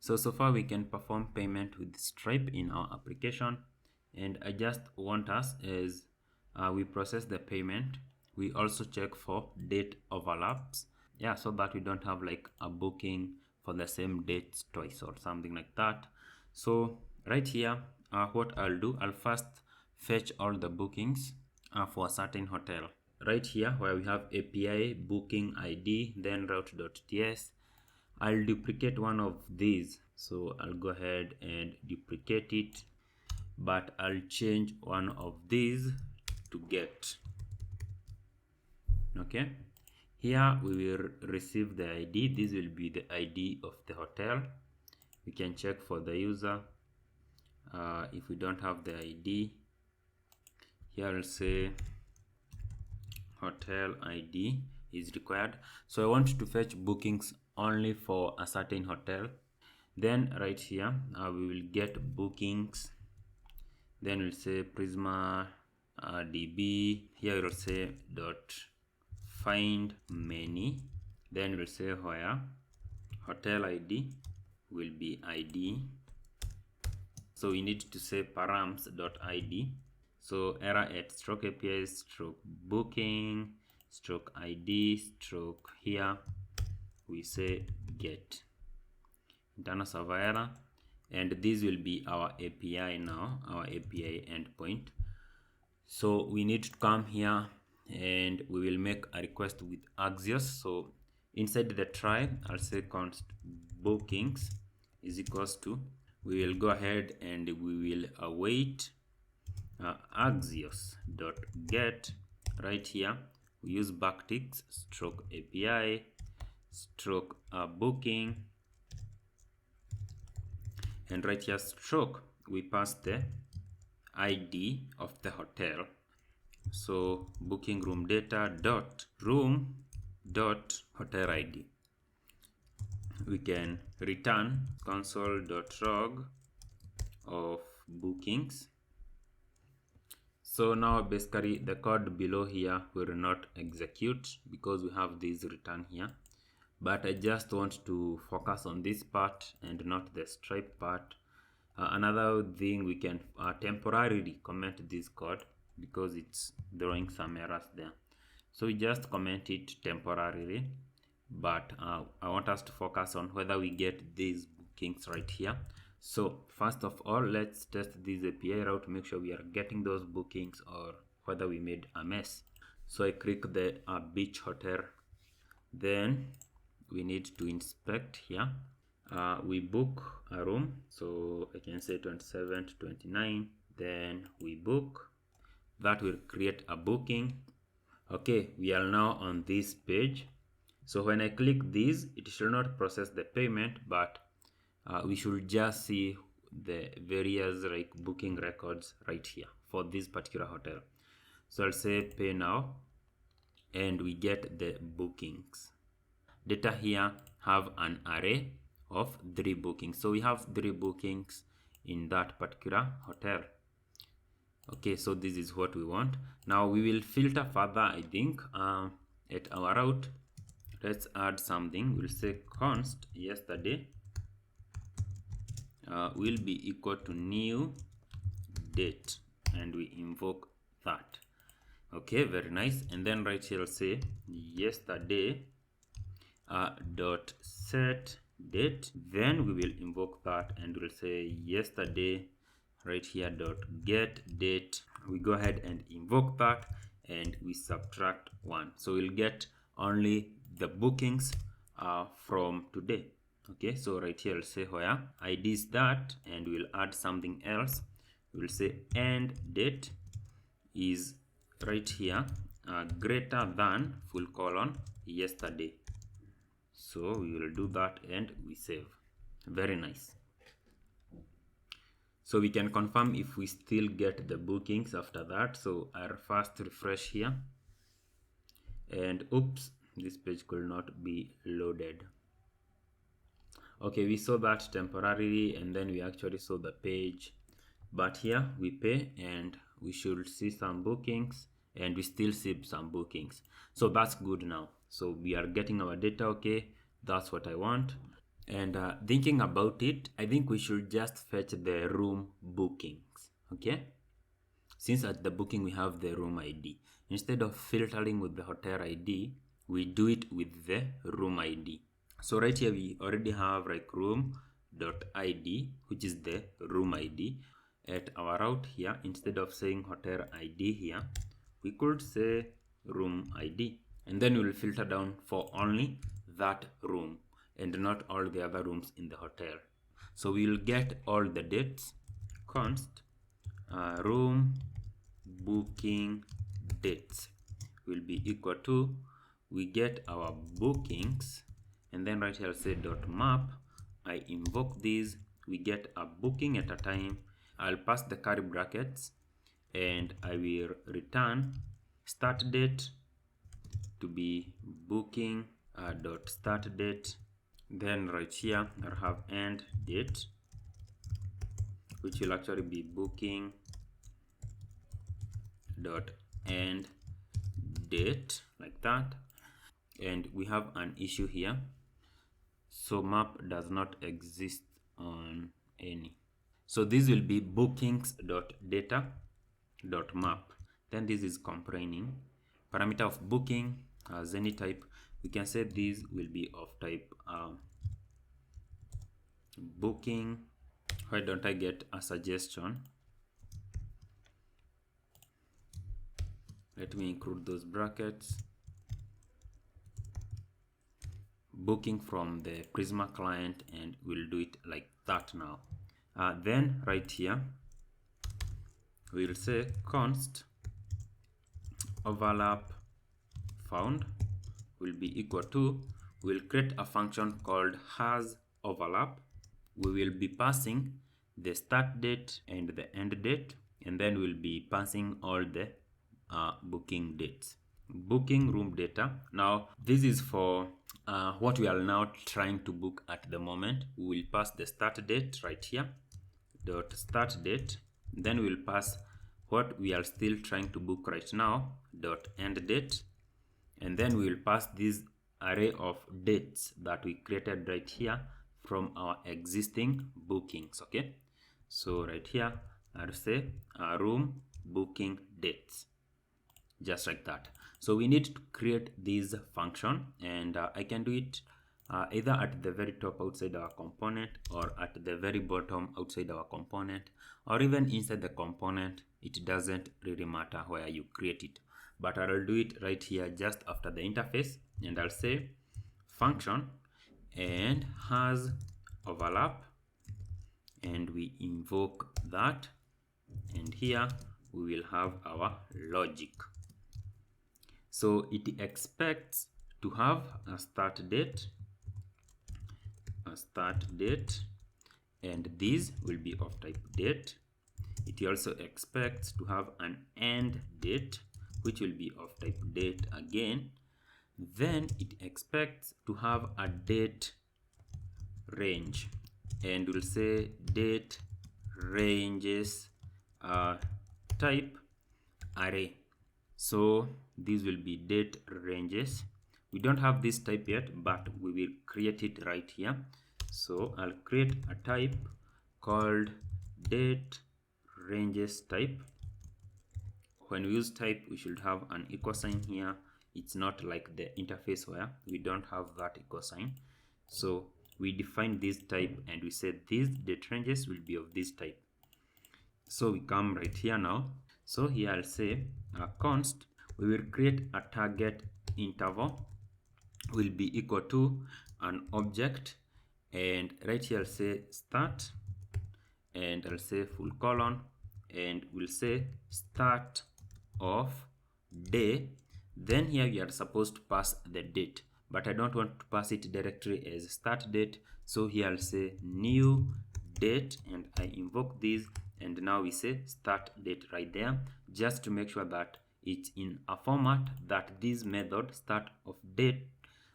So far we can perform payment with Stripe in our application, and I just want us as we process the payment, we also check for date overlaps, yeah, so that we don't have like a booking for the same dates twice or something like that. So right here, what I'll do, I'll first fetch all the bookings for a certain hotel. Right here where we have API booking ID, then route.ts, I'll duplicate one of these. So I'll go ahead and duplicate it, but I'll change one of these to get. Okay, here we will receive the ID. This will be the ID of the hotel. We can check for the user. If we don't have the ID, here I'll say hotel ID is required. So I want to fetch bookings only for a certain hotel. Then right here we will get bookings, then we'll say Prisma DB. Here we'll say dot find many, then we'll say where hotel ID will be ID. So we need to say params.id. So error at stroke API stroke booking stroke ID stroke here we say get internal server error, and this will be our API now, our API endpoint. So we need to come here and we will make a request with Axios. So inside the try, I'll say const bookings is equals to, we will go ahead and we will await Axios dot get. Right here we use backticks stroke API stroke booking, and right here stroke we pass the ID of the hotel. So booking room data dot room dot hotel ID. We can return console.log of bookings. So now basically the code below here will not execute because we have this return here, but I just want to focus on this part and not the Stripe part. Another thing, we can temporarily comment this code because it's throwing some errors there. So we just comment it temporarily, but I want us to focus on whether we get these bookings right here. So first of all, let's test this API route to make sure we are getting those bookings or whether we made a mess. So I click the beach hotel, then we need to inspect here. We book a room, so I can say 27 to 29, then we book. That will create a booking. Okay, we are now on this page. So when I click this, it should not process the payment, but we should just see the various like booking records right here for this particular hotel. So I'll say pay now, and we get the bookings. Data here have an array of 3 bookings. So we have 3 bookings in that particular hotel. Okay, so this is what we want. Now we will filter further, I think, at our route. Let's add something. We'll say const yesterday will be equal to new date, and we invoke that. Okay, very nice. And then right here, I'll say yesterday dot set date. Then we will invoke that, and we'll say yesterday right here dot get date. We go ahead and invoke that, and we subtract 1. So we'll get only the bookings from today. Okay, so right here I'll say where ID is that, and we'll add something else. We'll say end date is right here greater than full colon yesterday. So we will do that and we save. Very nice. So we can confirm if we still get the bookings after that. So I'll first refresh here, and oops, this page could not be loaded. Okay, we saw that temporarily, and then we actually saw the page, but here we pay and we should see some bookings, and we still see some bookings. So that's good now. So we are getting our data. Okay, that's what I want. And thinking about it, I think we should just fetch the room bookings, okay? Since at the booking we have the room ID, instead of filtering with the hotel ID, we do it with the room ID. So right here we already have like room.id, which is the room ID. At our route here, instead of saying hotel ID here, we could say room ID, and then we'll filter down for only that room and not all the other rooms in the hotel. So we'll get all the dates, const room booking dates will be equal to, we get our bookings, and then right here I'll say dot map, I invoke these, we get a booking at a time, I'll pass the curly brackets, and I will return start date to be booking dot start date. Then right here I'll have end date, which will actually be booking dot end date, like that. And we have an issue here, so map does not exist on any. So this will be bookings dot data dot map. Then this is complaining parameter of booking as any type. We can say this will be of type booking. Why don't I get a suggestion? Let me include those brackets. Booking from the Prisma client, and we'll do it like that now. Then right here we'll say const overlap found will be equal to, we'll create a function called has overlap. We will be passing the start date and the end date, and then we'll be passing all the booking dates. Booking room data. Now this is for what we are now trying to book at the moment. We will pass the start date right here dot start date, then we'll pass what we are still trying to book right now dot end date, and then we will pass this array of dates that we created right here from our existing bookings. Okay, so right here I'll say room booking dates, just like that. So we need to create this function, and I can do it either at the very top outside our component, or at the very bottom outside our component, or even inside the component. It doesn't really matter where you create it, but I'll do it right here just after the interface, and I'll say function and has overlap, and we invoke that, and here we will have our logic. So it expects to have a start date, and this will be of type date. It also expects to have an end date, which will be of type date again. Then it expects to have a date range, and we'll say date ranges type array. So these will be date ranges. We don't have this type yet, but we will create it right here. So I'll create a type called date ranges type. When we use type, we should have an equal sign here. It's not like the interface where we don't have that equal sign. So we define this type, and we say these date ranges will be of this type. So we come right here now. So here I'll say const, we will create a target interval will be equal to an object, and right here I'll say start, and I'll say full colon, and we'll say start of day. Then here we are supposed to pass the date, but I don't want to pass it directly as start date. So here I'll say new date, and I invoke this, and now we say start date right there, just to make sure that it's in a format that this method start of date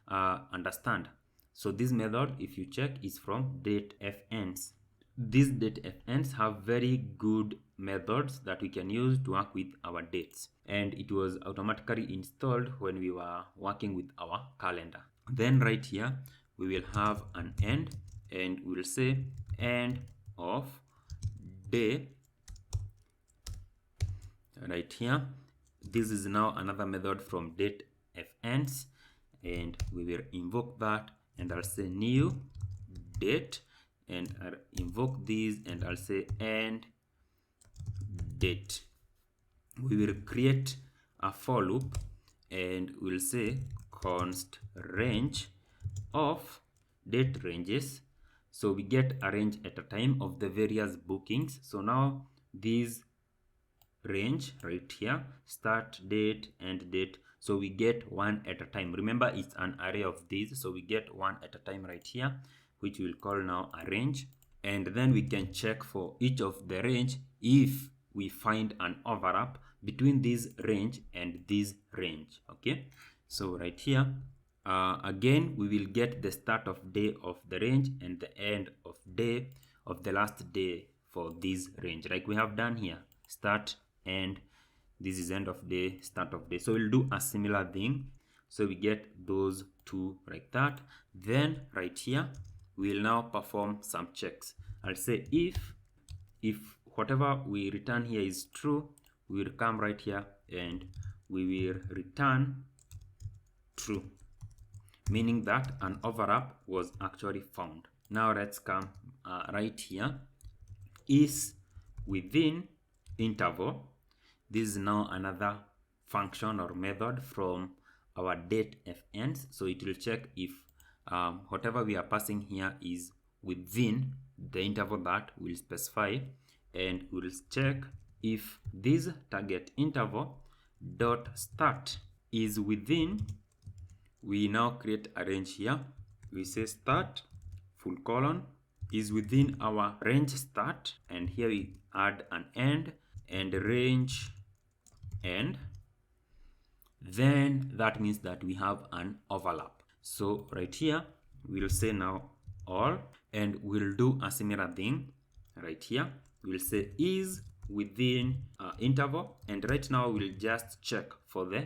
understand. So this method, if you check, is from datefns. These datefns have very good methods that we can use to work with our dates, and it was automatically installed when we were working with our calendar. Then right here we will have an end, and we'll say end of day right here. This is now another method from date fends, and we will invoke that, and I'll say new date, and I'll invoke these, and I'll say end date. We will create a for loop, and we'll say const range of date ranges, so we get a range at a time of the various bookings. So now these range right here, start date, end date, so we get one at a time. Remember, it's an array of these, so we get one at a time right here, which we'll call now a range. And then we can check for each of the range if we find an overlap between this range and this range. Okay, so right here, again, we will get the start of day of the range and the end of day of the last day for this range, like we have done here. Start, end, this is end of day, start of day. So we'll do a similar thing, so we get those two like that. Then right here, we'll now perform some checks. I'll say if whatever we return here is true, we will come right here and we will return true, meaning that an overlap was actually found. Now let's come right here, is within interval. This is now another function or method from our date fends, so it will check if whatever we are passing here is within the interval that we'll specify, and we'll check if this target interval dot start is within. We now create a range here. We say start full colon is within our range start, and here we add an end and range end. Then that means that we have an overlap. So right here, we'll say now all, and we'll do a similar thing right here. We'll say is within interval, and right now we'll just check for the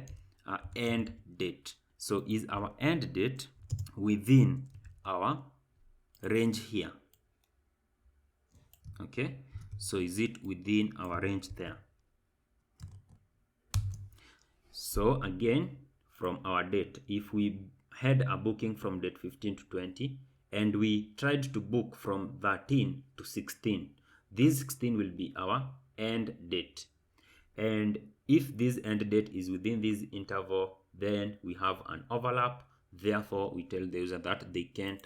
end date. So is our end date within our range here? Okay, so is it within our range there? So again, from our date, if we had a booking from date 15 to 20 and we tried to book from 13 to 16, this 16 will be our end date. And if this end date is within this interval, then we have an overlap. Therefore, we tell the user that they can't,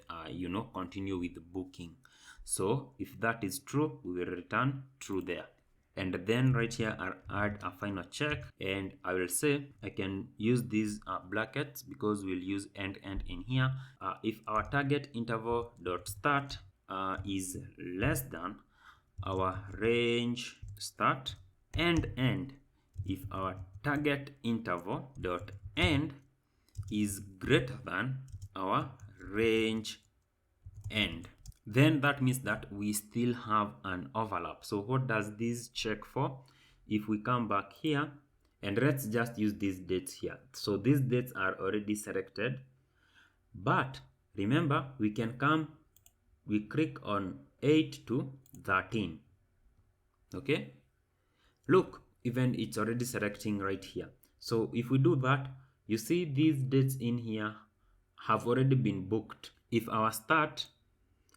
continue with the booking. So if that is true, we will return true there. And then right here, I'll add a final check, and I will say I can use these brackets because we'll use end in here. If our target interval dot start is less than our range start, and end if our target interval dot end is greater than our range end, then that means that we still have an overlap. So what does this check for? If we come back here, and let's just use these dates here. So these dates are already selected, but remember, we can come, we click on 8 to 13. Okay, look, even it's already selecting right here. So if we do that, you see these dates in here have already been booked if our start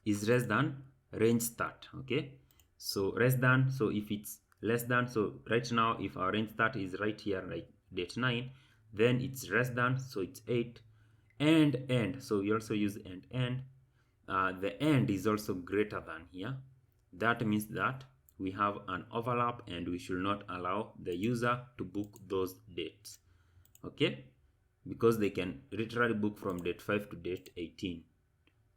is less than range start. Okay, so less than, so if it's less than, so right now if our range start is right here, like date 9, then it's less than, so it's 8. And end, so we also use end. The end is also greater than here. That means that we have an overlap, and we should not allow the user to book those dates. Okay, because they can literally book from date 5 to date 18.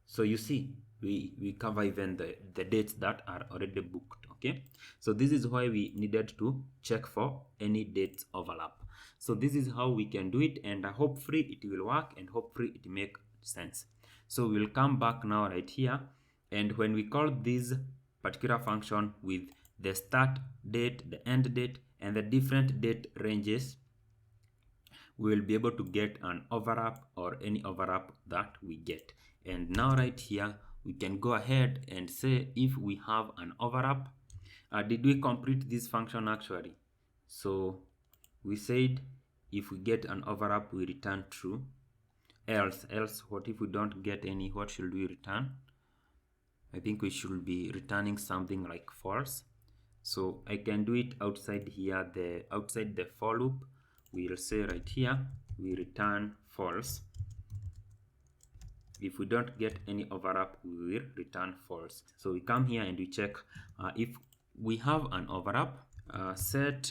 So you see, we cover even the dates that are already booked. Okay, so this is why we needed to check for any dates overlap. So this is how we can do it, and hopefully it will work, and hopefully it make sense. So we'll come back now right here, and when we call this particular function with the start date, the end date, and the different date ranges, we will be able to get an overlap or any overlap that we get. And now right here, we can go ahead and say if we have an overlap, did we complete this function actually? So we said if we get an overlap, we return true. Else what if we don't get any? What should we return? I think we should be returning something like false. So I can do it outside here, outside the for loop. We'll say right here, we return false. If we don't get any overlap, we will return false. So we come here and we check if we have an overlap.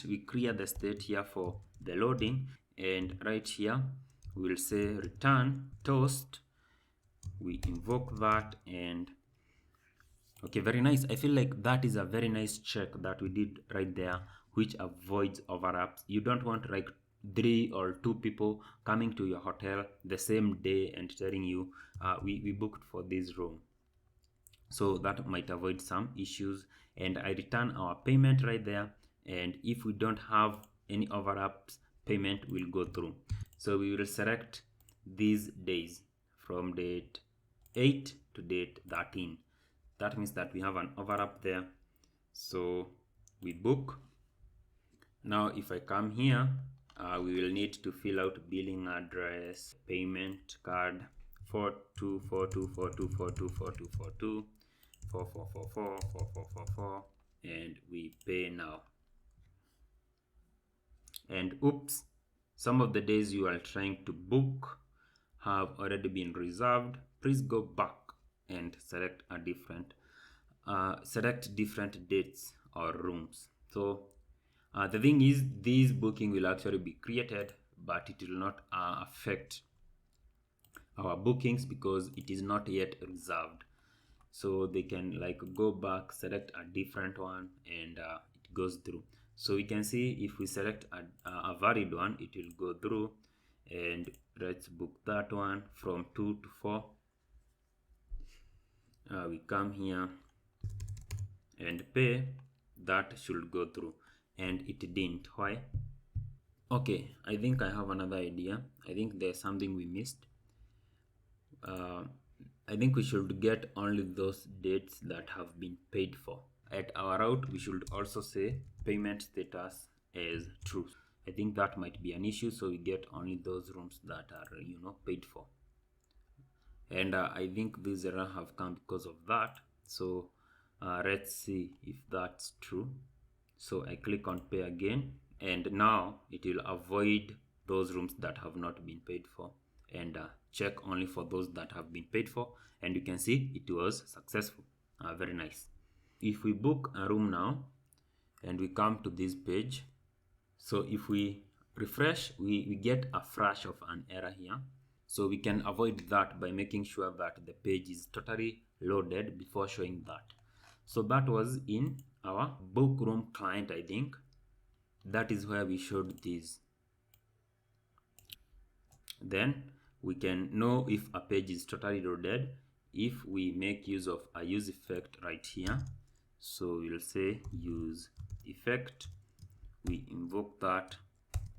We clear the state here for the loading, and right here we'll say return toast. We invoke that, and okay, very nice. I feel like that is a very nice check that we did right there, which avoids overlaps. You don't want like 3 or 2 people coming to your hotel the same day and telling you we booked for this room. So that might avoid some issues. And I return our payment right there, and if we don't have any overlaps, payment will go through. So we will select these days from date 8 to date 13. That means that we have an overlap there. So we book. Now if I come here, we will need to fill out billing address, payment card 424242424242 44444444, and we pay now. And oops, some of the days you are trying to book have already been reserved. Please go back and select a different dates or rooms. So the thing is, this booking will actually be created, but it will not affect our bookings because it is not yet reserved. So they can like go back, select a different one, and it goes through. So we can see if we select a valid one, it will go through. And let's book that one from 2 to 4. We come here and pay. That should go through, and it didn't. Why? Okay, I think I have another idea. I think there's something we missed. I think we should get only those dates that have been paid for. At our route, we should also say payment status as true. I think that might be an issue, so we get only those rooms that are paid for. And I think this error have come because of that. So let's see if that's true. So I click on pay again, and now it will avoid those rooms that have not been paid for, and check only for those that have been paid for, and you can see it was successful. Very nice. If we book a room now and we come to this page, so if we refresh, we get a flash of an error here. So we can avoid that by making sure that the page is totally loaded before showing that. So that was in our book room client. I think that is where we showed this. Then we can know if a page is totally loaded if we make use of a use effect right here. So we'll say use effect, we invoke that,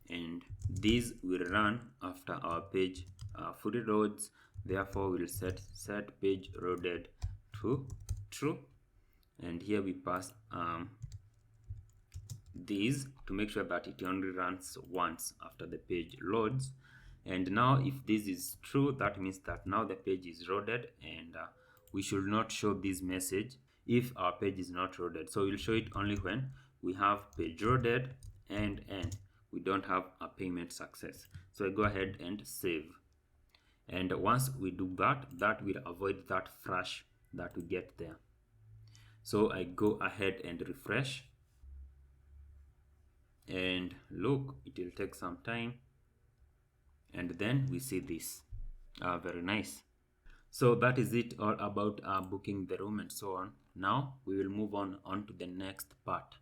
and this will run after our page fully loads. Therefore we'll set page loaded to true, and here we pass this to make sure that it only runs once after the page loads. And now if this is true, that means that now the page is loaded, and we should not show this message if our page is not loaded. So we'll show it only when we have page loaded and we don't have a payment success. So I go ahead and save, and once we do that, that will avoid that flash that we get there. So I go ahead and refresh, and look, it will take some time, and then we see this. Very nice. So that is it all about booking the room and so on. Now we will move on to the next part.